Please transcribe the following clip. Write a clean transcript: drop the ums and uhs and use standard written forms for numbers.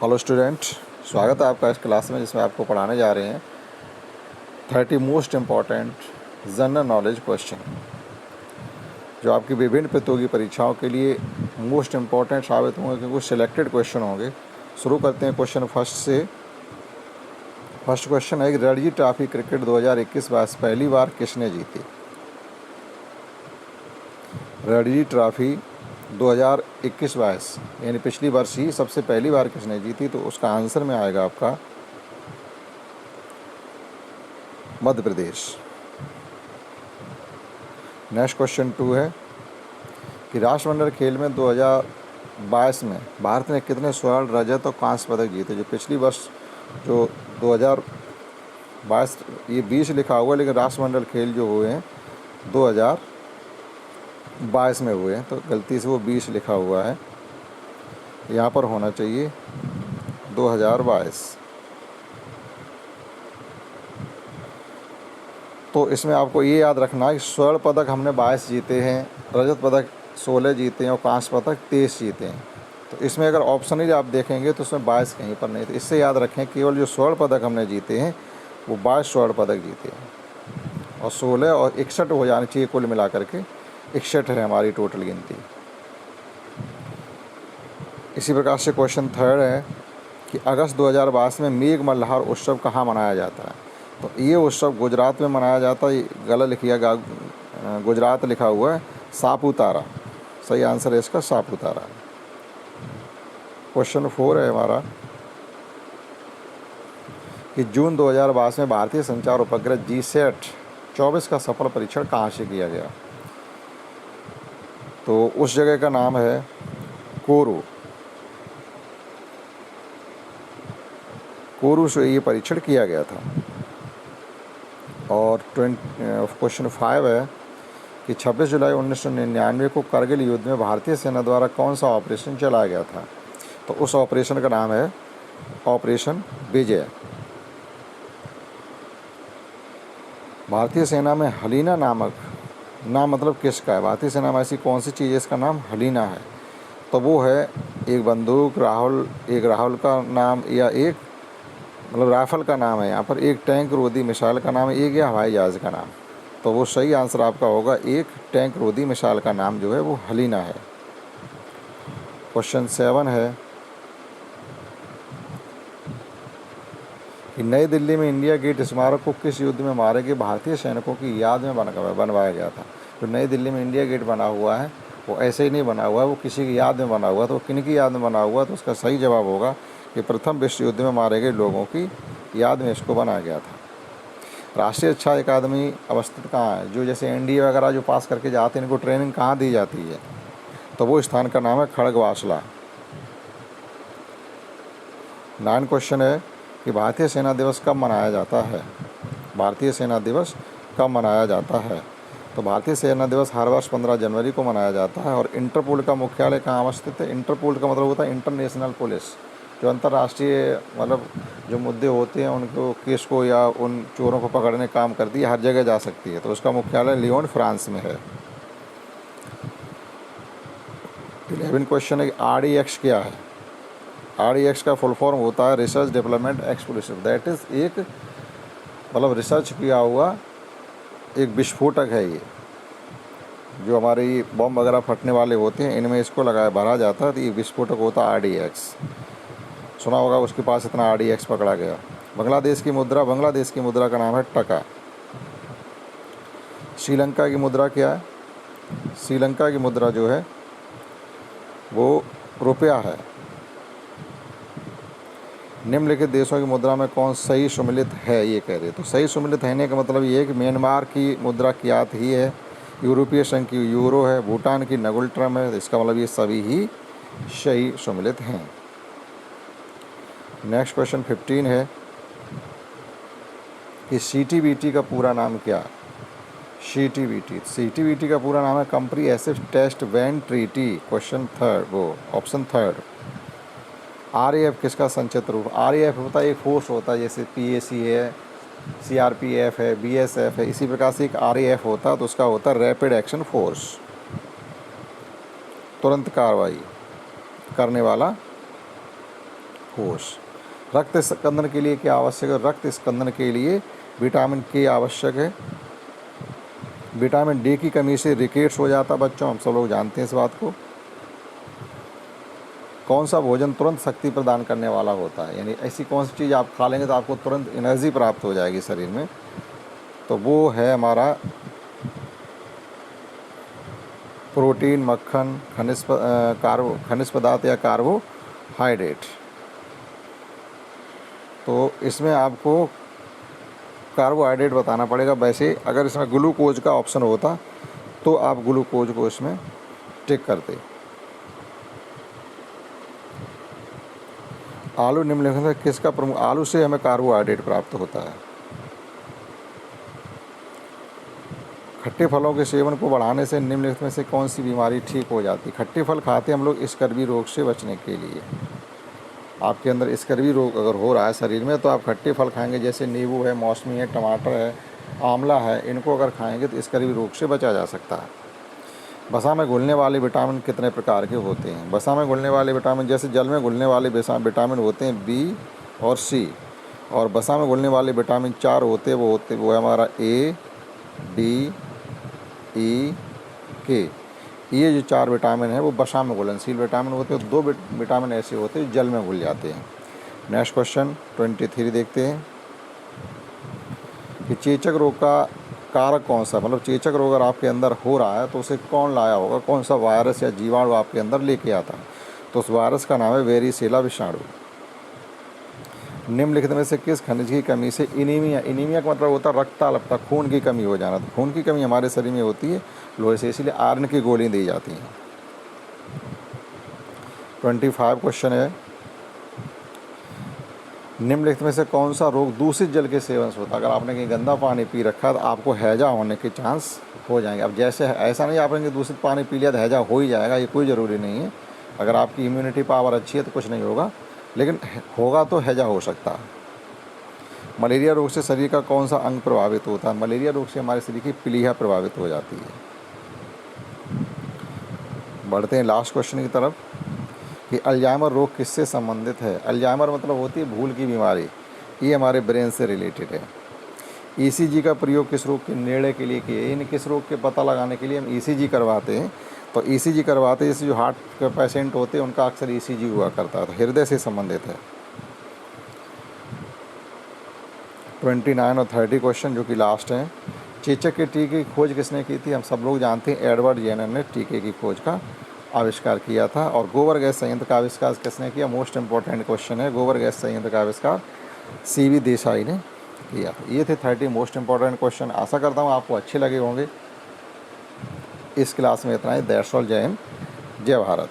Hello student, स्वागत है आपका इस क्लास में जिसमें आपको पढ़ाने जा रहे हैं 30 most important general knowledge question जो आपकी विभिन्न प्रतियोगी परीक्षाओं के लिए मोस्ट इम्पॉर्टेंट साबित होंगे क्योंकि कुछ सिलेक्टेड क्वेश्चन होंगे। शुरू करते हैं क्वेश्चन फर्स्ट से। फर्स्ट क्वेश्चन है कि रणजी ट्रॉफी क्रिकेट 2021-22 पहली बार किसने जीती? रणजी ट्रॉफी 2021-22 यानी पिछली वर्ष ही सबसे पहली बार किसने जीती? तो उसका आंसर में आएगा आपका मध्य प्रदेश। नेक्स्ट क्वेश्चन 2 है कि राष्ट्रमंडल खेल में 2022 में भारत ने कितने स्वर्ण, रजत और कांस्य पदक जीते? जो पिछली वर्ष जो 2022 ये 20 लिखा हुआ लेकिन राष्ट्रमंडल खेल जो हुए हैं 2022 में हुए हैं, तो गलती से वो 20 लिखा हुआ है, यहाँ पर होना चाहिए 2022। तो इसमें आपको ये याद रखना है कि स्वर्ण पदक हमने 22 जीते हैं, रजत पदक 16 जीते हैं और कांस्य पदक 23 जीते हैं। तो इसमें अगर ऑप्शन ही आप देखेंगे तो उसमें 22 कहीं पर नहीं। तो इससे याद रखें केवल जो स्वर्ण पदक हमने जीते हैं वो 22 स्वर्ण पदक जीते हैं और 16 और 61 हो जाने चाहिए, कुल मिला करके 61 है हमारी टोटल गिनती। इसी प्रकार से क्वेश्चन 3 है कि अगस्त 2022 में मेघ मल्हार उत्सव कहाँ मनाया जाता है? तो ये उत्सव गुजरात में मनाया जाता है। गलत लिखिएगा, गुजरात लिखा हुआ है, सापुतारा। सही आंसर है इसका सापुतारा। क्वेश्चन 4 है हमारा कि जून 2022 में भारतीय संचार उपग्रह GSAT-24 का सफल परीक्षण कहाँ से किया गया? तो उस जगह का नाम है कोरू से ये परीक्षण किया गया था। और क्वेश्चन 5 है कि 26 जुलाई 1999 को करगिल युद्ध में भारतीय सेना द्वारा कौन सा ऑपरेशन चलाया गया था? तो उस ऑपरेशन का नाम है ऑपरेशन विजय। भारतीय सेना में हलीना नामक नाम मतलब किसका है? भारतीय सेना में ऐसी कौन सी चीज़ है इसका नाम हलीना है? तो वो है एक बंदूक, एक राहुल का नाम, या एक मतलब राइफल का नाम है यहाँ पर, एक टैंक रोधी मिसाइल का नाम है, एक या हवाई जहाज़ का नाम। तो वो सही आंसर आपका होगा एक टैंक रोधी मिसाइल का नाम जो है वो हलीना है। क्वेश्चन 7 है कि नई दिल्ली में इंडिया गेट स्मारक को किस युद्ध में मारे गए भारतीय सैनिकों की याद में बनवाया गया था? जो नई दिल्ली में इंडिया गेट बना हुआ है वो ऐसे ही नहीं बना हुआ है, वो किसी की याद में बना हुआ है। तो किन की याद में बना हुआ? तो उसका सही जवाब होगा कि प्रथम विश्व युद्ध में मारे गए लोगों की याद में इसको बनाया गया था। राष्ट्रीय रक्षा अकादमी अवस्थित कहाँ है? जो जैसे NDA वगैरह जो पास करके जाते हैं इनको ट्रेनिंग कहाँ दी जाती है? तो वो स्थान का नाम है खड़गवासला। 9 क्वेश्चन है कि भारतीय सेना दिवस कब मनाया जाता है? भारतीय सेना दिवस कब मनाया जाता है? तो भारतीय सेना दिवस हर वर्ष 15 जनवरी को मनाया जाता है। और इंटरपोल का मुख्यालय कहाँ अवस्थित है? इंटरपोल का मतलब होता है इंटरनेशनल पुलिस, जो अंतर्राष्ट्रीय मतलब जो मुद्दे होते हैं उनको, केस को या उन चोरों को पकड़ने काम करती है, हर जगह जा सकती है। तो उसका मुख्यालय लियोन फ्रांस में है। 11 क्वेश्चन है कि RDX क्या है? RDX का फुल फॉर्म होता है research development explosive. That is एक मतलब रिसर्च किया हुआ एक विस्फोटक है। ये जो हमारे ये बम वगैरह फटने वाले होते हैं इनमें इसको भरा जाता है, तो ये विस्फोटक होता है RDX। सुना होगा उसके पास इतना RDX पकड़ा गया। बांग्लादेश की मुद्रा का नाम है टका। श्रीलंका की मुद्रा क्या है? श्रीलंका की मुद्रा जो है वो रुपया है। निम्नलिखित देशों की मुद्रा में कौन सही सम्मिलित है ये कह रहे? तो सही सम्मिलित रहने का मतलब ये है कि म्यांमार की मुद्रा क्यात ही है, यूरोपीय संघ की यूरो है, भूटान की नगुल ट्रम है। इसका मतलब ये सभी ही सही सम्मिलित हैं। नेक्स्ट क्वेश्चन 15 है कि CTBT का पूरा नाम क्या? CTBT का पूरा नाम है comprehensive test ban treaty. Question 3 वो ऑप्शन 3। RAF किसका संक्षिप्त रूप? RAF होता है एक फोर्स होता है, जैसे PAC है, CRPF है, BSF है, इसी प्रकार से एक RAF होता है। तो उसका होता है रैपिड एक्शन फोर्स, तुरंत कार्रवाई करने वाला कोश। रक्त स्कंदन के लिए क्या आवश्यक है? रक्त स्कंदन के लिए विटामिन के आवश्यक है। विटामिन डी की कमी से रिकेट्स हो जाता बच्चों, हम सब लोग जानते हैं इस बात को। कौन सा भोजन तुरंत शक्ति प्रदान करने वाला होता है? यानी ऐसी कौन सी चीज़ आप खा लेंगे तो आपको तुरंत एनर्जी प्राप्त हो जाएगी शरीर में? तो वो है हमारा प्रोटीन, मक्खन, खनिज पदार्थ या कार्बोहाइड्रेट। तो इसमें आपको कार्बोहाइड्रेट बताना पड़ेगा। वैसे अगर इसमें ग्लूकोज का ऑप्शन होता तो आप ग्लूकोज को इसमें टिक करते। आलू निम्नलिखित में किसका प्रमुख? आलू से हमें कार्बोहाइड्रेट प्राप्त होता है। खट्टे फलों के सेवन को बढ़ाने से निम्नलिखित में से कौन सी बीमारी ठीक हो जाती है? खट्टे फल खाते हम लोग स्कर्वी रोग से बचने के लिए। आपके अंदर स्कर्वी रोग अगर हो रहा है शरीर में तो आप खट्टे फल खाएंगे, जैसे नींबू है, मौसमी है, टमाटर है, आंवला है, इनको अगर खाएंगे तो स्कर्वी रोग से बचा जा सकता है। वसा में घुलने वाले विटामिन कितने प्रकार के होते हैं? वसा में घुलने वाले विटामिन जैसे जल में घुलने वाले विटामिन होते हैं बी और सी, और वसा में घुलने वाले विटामिन 4 होते हैं, वो है हमारा ए, डी, ई, के। ये जो 4 विटामिन है वो वसा में घुलनशील विटामिन होते हैं। 2 विटामिन ऐसे होते हैं जल में घुल जाते हैं। नेक्स्ट क्वेश्चन 23 देखते हैं कि चेचक रोग का कारक कौन सा? मतलब चेचक रोग अगर आपके अंदर हो रहा है तो उसे कौन लाया होगा? कौन सा वायरस या जीवाणु आपके अंदर लेके आता है? तो उस वायरस का नाम है वेरिसेला विषाणु। निम्नलिखित में से किस खनिज की कमी से एनीमिया? एनीमिया का मतलब होता है रक्ताल्पता, खून की कमी हो जाना। तो खून की कमी हमारे शरीर में होती है लोहे से, इसलिए आयरन की गोली दी जाती हैं। 25 क्वेश्चन है, निम्नलिखित में से कौन सा रोग दूषित जल के सेवन से होता है? अगर आपने कहीं गंदा पानी पी रखा है तो आपको हैजा होने के चांस हो जाएंगे। अब जैसे ऐसा नहीं आपने दूषित पानी पी लिया तो हैजा हो ही जाएगा, ये कोई ज़रूरी नहीं है। अगर आपकी इम्यूनिटी पावर अच्छी है तो कुछ नहीं होगा, लेकिन होगा तो हैजा हो सकता है। मलेरिया रोग से शरीर का कौन सा अंग प्रभावित होता है? मलेरिया रोग से हमारे शरीर की प्लीहा प्रभावित हो जाती है। बढ़ते हैं लास्ट क्वेश्चन की तरफ कि अल्जाइमर रोग किससे संबंधित है? अल्जाइमर मतलब होती है भूल की बीमारी, ये हमारे ब्रेन से रिलेटेड है। ईसीजी का प्रयोग किस रोग के निर्णय के लिए किए? इन किस रोग के पता लगाने के लिए हम ईसीजी करवाते हैं? तो ईसीजी करवाते हैं जैसे जो हार्ट के पेशेंट होते हैं उनका अक्सर ईसीजी हुआ करता है, तो हृदय से संबंधित है। 29 और 30 क्वेश्चन जो कि लास्ट हैं, चेचक के टीके की खोज किसने की थी? हम सब लोग जानते हैं एडवर्ड जेनर ने टीके की खोज का आविष्कार किया था। और गोबर गैस संयंत्र का आविष्कार किसने किया? मोस्ट इंपॉर्टेंट क्वेश्चन है। गोबर गैस संयंत्र का आविष्कार सीवी देसाई ने किया था। ये थे 30 मोस्ट इंपॉर्टेंट क्वेश्चन। आशा करता हूँ आपको अच्छे लगे होंगे। इस क्लास में इतना ही। That's all. जय हिंद, जय भारत।